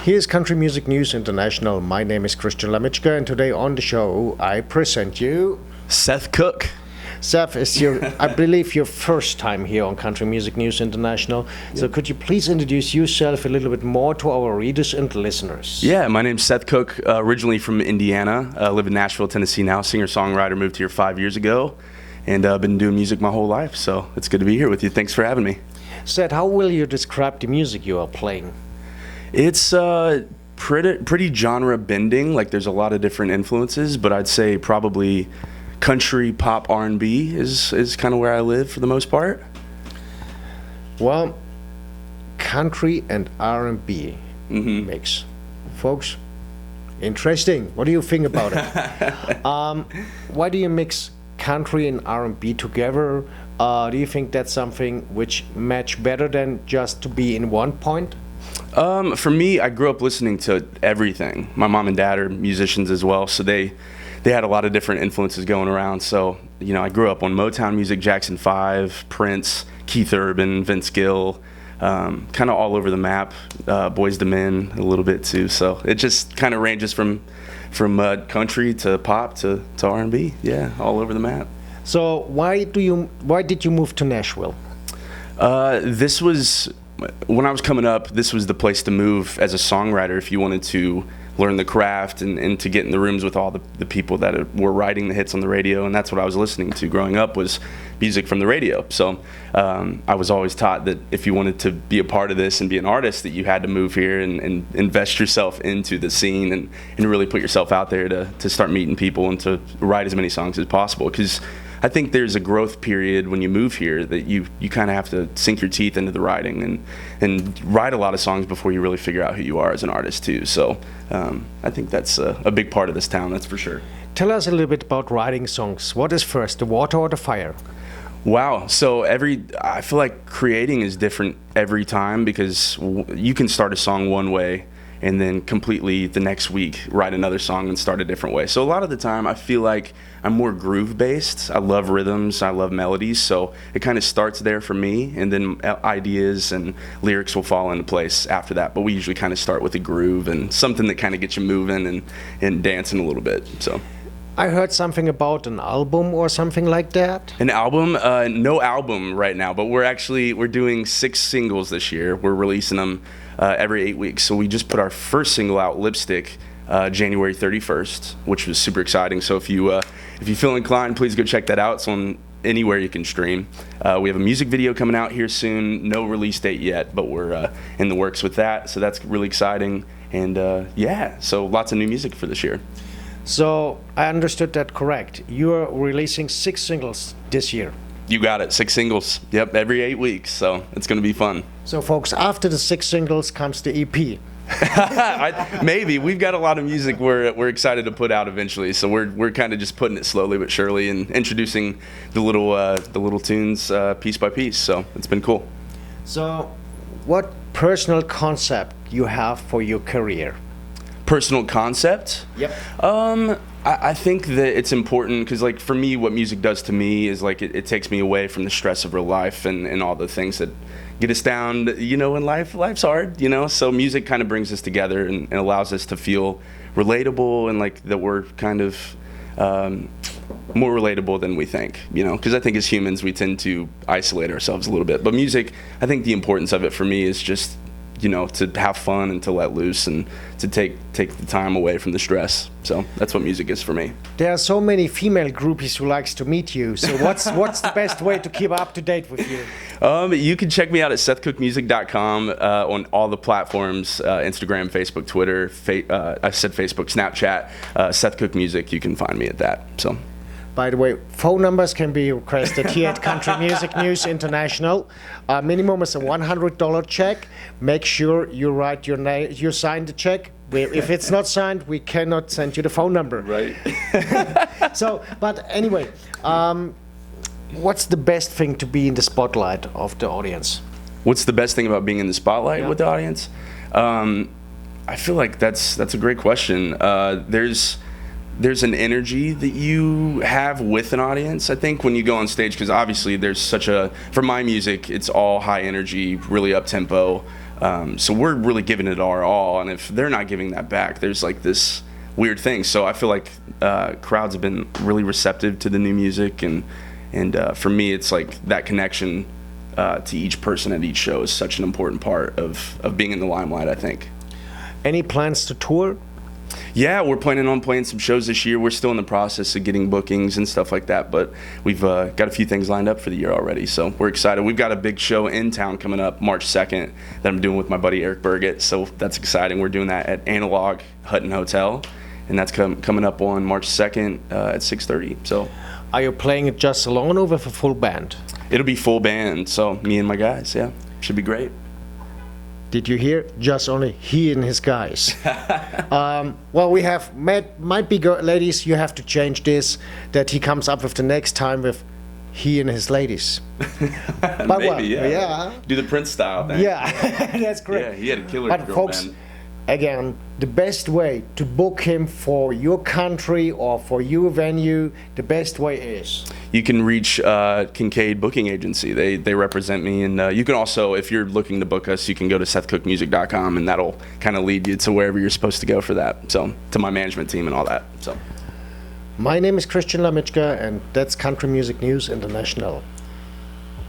Here's Country Music News International. My name is Lamitschka, and today on the show I present you Seth Cook. Seth, is I believe, your first time here on Country Music News International. Yep. So could you please introduce yourself a little bit more to our readers and listeners? Yeah, my name's Seth Cook, originally from Indiana. I live in Nashville, Tennessee now. Singer-songwriter, moved here 5 years ago, and I've been doing music my whole life, so it's good to be here with you. Thanks for having me. Seth, how will you describe the music you are playing? It's pretty genre bending. Like, there's a lot of different influences, but I'd say probably country, pop, R&B is kind of where I live for the most part. Well, country and R&B mix. Folks, interesting. What do you think about it? Why do you mix country and R&B together? Do you think that's something which match better than just to be in one point? For me, I grew up listening to everything. My mom and dad are musicians as well, so they had a lot of different influences going around. So, you know, I grew up on Motown music, Jackson 5, Prince, Keith Urban, Vince Gill, kind of all over the map, Boyz II Men a little bit too. So it just kind of ranges from country to pop to R&B, yeah, all over the map. So why did you move to Nashville? This was, when I was coming up, this was the place to move as a songwriter if you wanted to learn the craft and to get in the rooms with all the people that were writing the hits on the radio. And that's what I was listening to growing up, was music from the radio. So I was always taught that if you wanted to be a part of this and be an artist, that you had to move here and invest yourself into the scene and really put yourself out there to start meeting people and to write as many songs as possible. Because I think there's a growth period when you move here that you kind of have to sink your teeth into the writing and write a lot of songs before you really figure out who you are as an artist too. So I think that's a big part of this town, that's for sure. Tell us a little bit about writing songs. What is first, the water or the fire? Wow. So I feel like creating is different every time, because you can start a song one way and then completely the next week write another song and start a different way. So a lot of the time I feel like I'm more groove based. I love rhythms, I love melodies, so it kind of starts there for me, and then ideas and lyrics will fall into place after that. But we usually kind of start with a groove and something that kind of gets you moving and dancing a little bit. So I heard something about an album or something like that. An album? No album right now, but we're doing 6 singles this year. We're releasing them every 8 weeks. So we just put our first single out, Lipstick, January 31st, which was super exciting. So if you feel inclined, please go check that out. It's on anywhere you can stream. We have a music video coming out here soon. No release date yet, but we're in the works with that. So that's really exciting. And yeah, so lots of new music for this year. So I understood that correct. You're releasing 6 singles this year. You got it, 6 singles. Yep, every 8 weeks. So it's going to be fun. So folks, after the 6 singles comes the EP. Maybe. We've got a lot of music we're excited to put out eventually. So we're kind of just putting it slowly but surely and introducing the little tunes piece by piece. So it's been cool. So what personal concept you have for your career? Personal concept? Yep. I think that it's important because, like, for me, what music does to me is, like, it takes me away from the stress of real life and all the things that get us down, you know, in life's hard, you know? So music kind of brings us together and allows us to feel relatable, and, like, that we're kind of more relatable than we think, you know? Because I think as humans, we tend to isolate ourselves a little bit. But music, I think the importance of it for me is just, you know, to have fun and to let loose and to take the time away from the stress. So that's what music is for me. There are so many female groupies who likes to meet you. So what's the best way to keep up to date with you? You can check me out at SethCookMusic.com on all the platforms, Instagram, Facebook, Twitter, I said Facebook, Snapchat, Seth Cook Music. You can find me at that. So. By the way, phone numbers can be requested here at Country Music News International. Minimum is a $100 check. Make sure you write your name, you sign the check. If it's not signed, we cannot send you the phone number. Right. So, but anyway, what's the best thing to be in the spotlight of the audience? What's the best thing about being in the spotlight with the audience? I feel like that's a great question. There's an energy that you have with an audience, I think, when you go on stage, because obviously there's for my music, it's all high energy, really up tempo, So we're really giving it our all, and if they're not giving that back, there's like this weird thing. So I feel like crowds have been really receptive to the new music, and for me, it's like that connection to each person at each show is such an important part of being in the limelight, I think. Any plans to tour? Yeah, we're planning on playing some shows this year. We're still in the process of getting bookings and stuff like that, but we've got a few things lined up for the year already, so we're excited. We've got a big show in town coming up March 2nd that I'm doing with my buddy Eric Burgett, so that's exciting. We're doing that at Analog Hutton Hotel, and that's coming up on March 2nd at 6:30. So, are you playing it just alone or with a full band? It'll be full band, so me and my guys, yeah. Should be great. Did you hear? Just only he and his guys. Well, we have might be ladies. You have to change this. That he comes up with the next time with he and his ladies. But maybe, well, yeah. Do the Prince style thing. Yeah, that's great. Yeah, he had a killer but girl folks, band. Again, the best way to book him for your country or for your venue, the best way is? You can reach Kincaid Booking Agency. They represent me, and you can also, if you're looking to book us, you can go to sethcookmusic.com, and that'll kind of lead you to wherever you're supposed to go for that. So, to my management team and all that. So, my name is Christian Lamitschka, and that's Country Music News International.